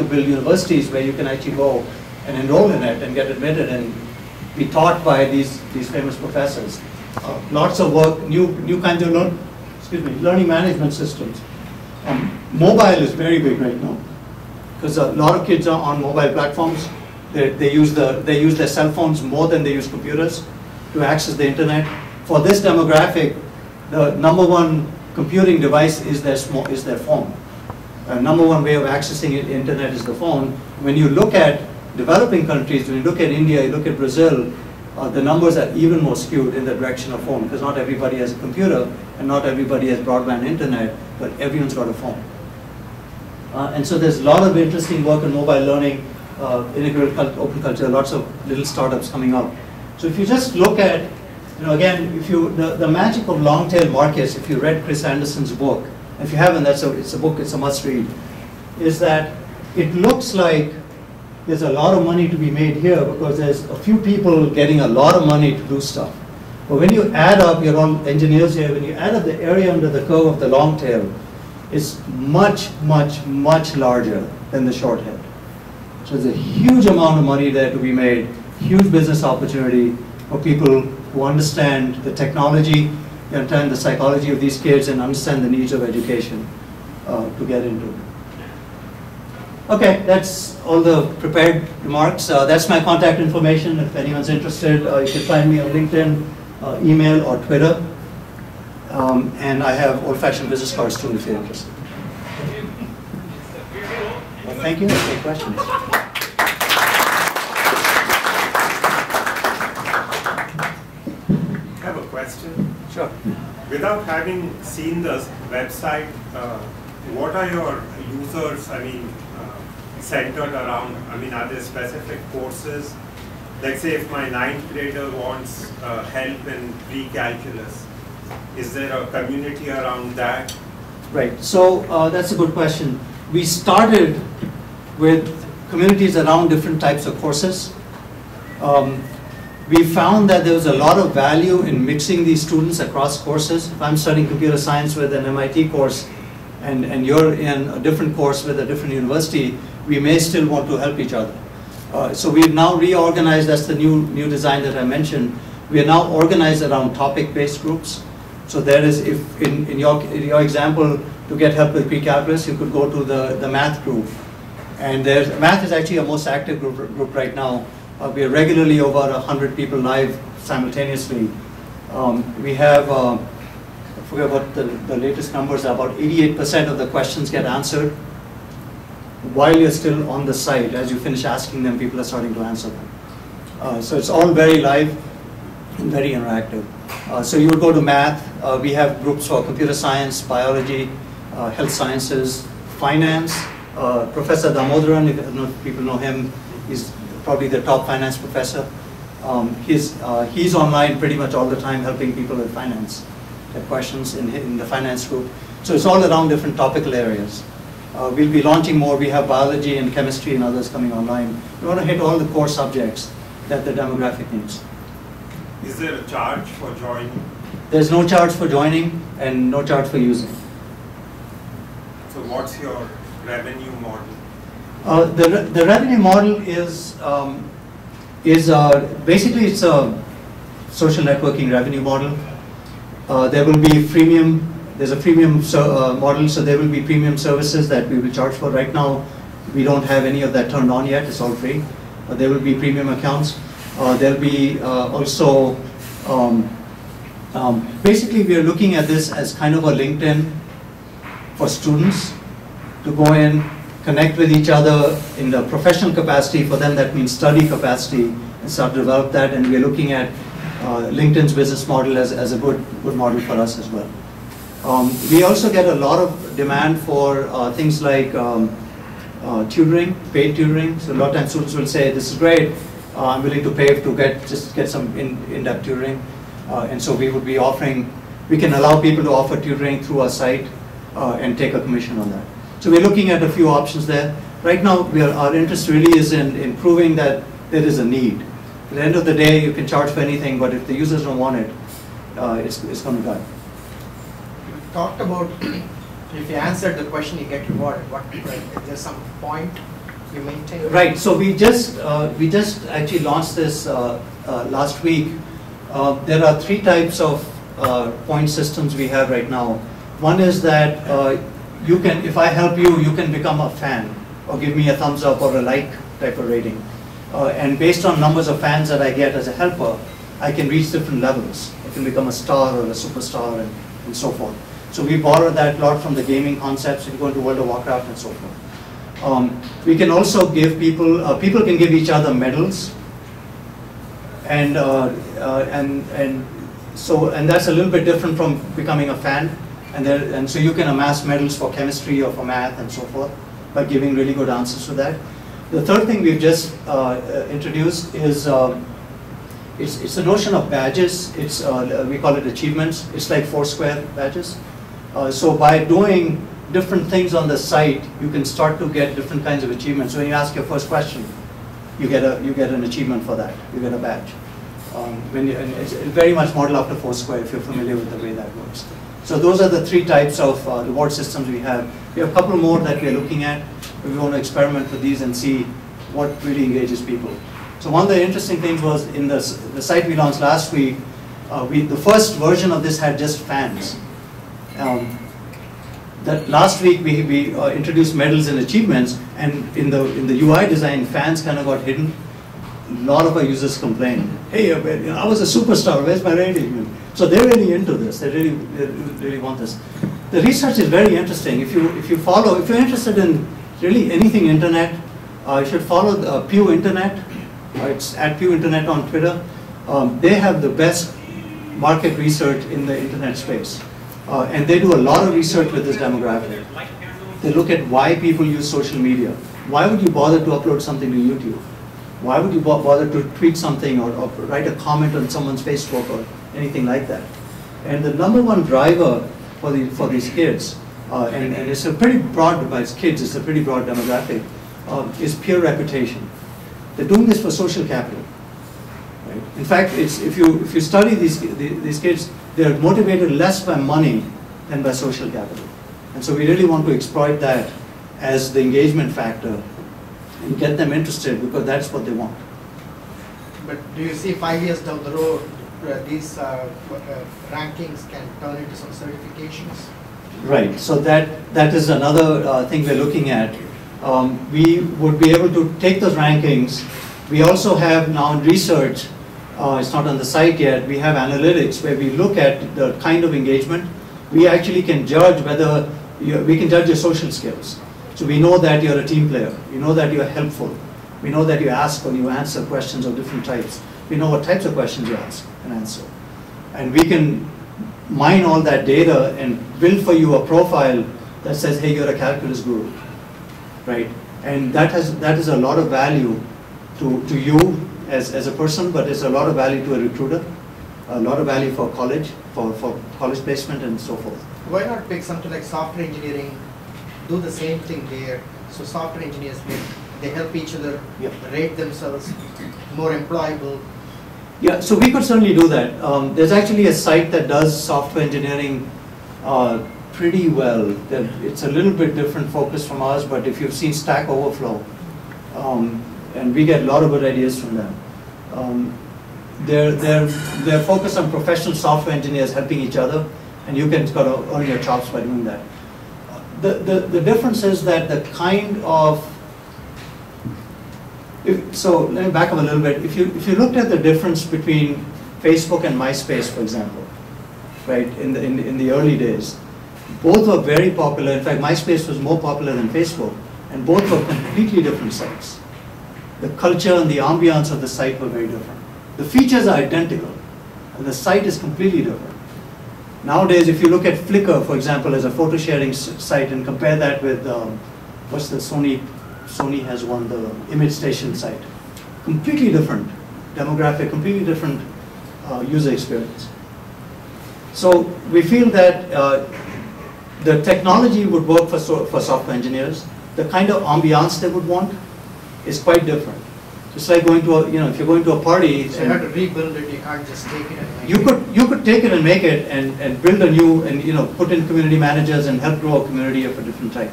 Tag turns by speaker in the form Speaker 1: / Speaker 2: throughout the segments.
Speaker 1: build universities where you can actually go and enroll in it and get admitted and be taught by these famous professors. Lots of work, new kinds of learning management systems. Mobile is very big right now because a lot of kids are on mobile platforms. They use their cell phones more than they use computers to access the internet. For this demographic, the number one computing device is their phone. Number one way of accessing the internet is the phone. When you look at developing countries, when you look at India, you look at Brazil, the numbers are even more skewed in the direction of phone because not everybody has a computer and not everybody has broadband internet, but everyone's got a phone. And so there's a lot of interesting work in mobile learning, integrated open culture, lots of little startups coming up. So if you just look at, again, if you the magic of long tail markets, if you read Chris Anderson's book, if you haven't, it's a book, it's a must read, is that it looks like there's a lot of money to be made here because there's a few people getting a lot of money to do stuff. But when you add up, you're all engineers here, when you add up the area under the curve of the long tail, it's much, much, much larger than the short head. So there's a huge amount of money there to be made, huge business opportunity for people who understand the technology, understand the psychology of these kids, and understand the needs of education to get into. Okay, that's all the prepared remarks. That's my contact information. If anyone's interested, you can find me on LinkedIn, email, or Twitter. And I have old-fashioned business cards too if you're interested. Well, thank you. Any questions?
Speaker 2: I have a question.
Speaker 1: Sure.
Speaker 2: Without having seen the website, what are your users, centered around? Are there specific courses? Like say if my 9th grader wants help in pre-calculus, is there a community around that?
Speaker 1: Right, so that's a good question. We started with communities around different types of courses. We found that there was a lot of value in mixing these students across courses. If I'm studying computer science with an MIT course and you're in a different course with a different university, we may still want to help each other. So we've now reorganized, that's the new design that I mentioned. We are now organized around topic-based groups. So there is, if in your example, to get help with pre-calculus, you could go to the math group. And math is actually our most active group right now. We are regularly over 100 people live simultaneously. We have, I forget what the latest numbers are, about 88% of the questions get answered while you're still on the site. As you finish asking them, people are starting to answer them. So it's all very live and very interactive. So you would go to math. We have groups for computer science, biology, health sciences, finance. Professor Damodaran, if people know him, he's probably the top finance professor. He's online pretty much all the time helping people with finance. Have questions in the finance group. So it's all around different topical areas. We'll be launching more. We have biology and chemistry and others coming online. We want to hit all the core subjects that the demographic needs.
Speaker 2: Is there a charge for joining?
Speaker 1: There's no charge for joining and no charge for using.
Speaker 2: So what's your revenue model?
Speaker 1: The revenue model is basically it's a social networking revenue model. There will be freemium. There's a freemium model, so there will be premium services that we will charge for. Right now, we don't have any of that turned on yet. It's all free. There will be premium accounts. There'll be also, basically we are looking at this as kind of a LinkedIn for students to go in, connect with each other in the professional capacity. For them, that means study capacity, and start to develop that. And we're looking at LinkedIn's business model as a good model for us as well. We also get a lot of demand for things like tutoring, paid tutoring. So a lot of times students will say, this is great, I'm willing to pay to get some in-depth tutoring. And so we would be offering, we can allow people to offer tutoring through our site and take a commission on that. So we're looking at a few options there. Right now, our interest really is in proving that there is a need. At the end of the day, you can charge for anything, but if the users don't want it, it's going to die.
Speaker 3: You talked about if you answered the question, you get rewarded. What, like, is there some point you maintain?
Speaker 1: Right. So we just actually launched this last week. There are 3 types of point systems we have right now. One is that you can, if I help you, you can become a fan or give me a thumbs up or a like type of rating. And based on numbers of fans that I get as a helper, I can reach different levels. I can become a star or a superstar and so forth. So we borrow that a lot from the gaming concepts. If you go into World of Warcraft and so forth. We can also give people, people can give each other medals. And that's a little bit different from becoming a fan. And so you can amass medals for chemistry or for math and so forth by giving really good answers to that. The third thing we've just introduced is it's a notion of badges. It's we call it achievements. It's like Foursquare badges. So by doing different things on the site, you can start to get different kinds of achievements. So when you ask your first question, you get an achievement for that. You get a badge. And it's very much modeled after Foursquare if you're familiar with the way that works. So those are the 3 types of reward systems we have. We have a couple more that we're looking at. We want to experiment with these and see what really engages people. So one of the interesting things was in the site we launched last week, the first version of this had just fans. That last week we introduced medals and achievements, and in the UI design, fans kind of got hidden. A lot of our users complained, "Hey, I was a superstar. Where's my rating?" So they're really into this. They really want this. The research is very interesting. If you're interested in really anything internet, you should follow Pew Internet. It's at Pew Internet on Twitter. They have the best market research in the internet space. And they do a lot of research with this demographic. They look at why people use social media. Why would you bother to upload something to YouTube? Why would you bother to tweet something or write a comment on someone's Facebook or anything like that? And the #1 driver for these kids, and it's a pretty broad, by kids, it's a pretty broad demographic, is peer reputation. They're doing this for social capital. Right? In fact, if you study these kids, they're motivated less by money than by social capital. And so we really want to exploit that as the engagement factor and get them interested because that's what they want.
Speaker 3: But do you see 5 years down the road, these rankings can turn into some certifications?
Speaker 1: Right, so that is another thing we're looking at. We would be able to take those rankings. We also have now research, it's not on the site yet, we have analytics where we look at the kind of engagement. We actually can judge whether, we can judge your social skills. So we know that you're a team player, we know that you're helpful, we know that you ask or you answer questions of different types. We know what types of questions you ask and answer. And we can mine all that data and build for you a profile that says, hey, you're a calculus guru, right? And that is a lot of value to you as a person, but it's a lot of value to a recruiter, a lot of value for college, for college placement and so forth.
Speaker 3: Why not pick something like software engineering, do the same thing there, so software engineers, they help each other,
Speaker 1: yep,
Speaker 3: rate themselves, more employable.
Speaker 1: Yeah, so we could certainly do that. There's actually a site that does software engineering pretty well. It's a little bit different focus from ours, but if you've seen Stack Overflow, and we get a lot of good ideas from them. They're focused on professional software engineers helping each other, and you can sort of earn your chops by doing that. The difference is that the kind of, so let me back up a little bit. If you looked at the difference between Facebook and MySpace, for example, right, in the early days, both were very popular. In fact, MySpace was more popular than Facebook, and both were completely different sites. The culture and the ambiance of the site were very different. The features are identical, and the site is completely different. Nowadays, if you look at Flickr, for example, as a photo sharing site, and compare that with what's the Sony has one, the image station site. Completely different demographic, completely different user experience. So we feel that the technology would work for software engineers. The kind of ambiance they would want is quite different. It's like going to if you're going to a party.
Speaker 3: So you have to rebuild it. You can't just take it and make
Speaker 1: it. You could take it and make it and build a new and put in community managers and help grow a community of a different type.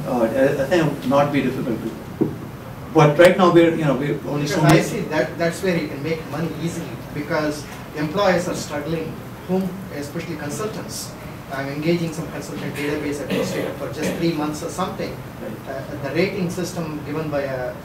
Speaker 1: I think it would not be difficult to do. But right now we're only so
Speaker 3: Because I
Speaker 1: many.
Speaker 3: see that's where you can make money easily, because employers are struggling, especially consultants. I'm engaging some consultant database administrator for just 3 months or something. The rating system given by a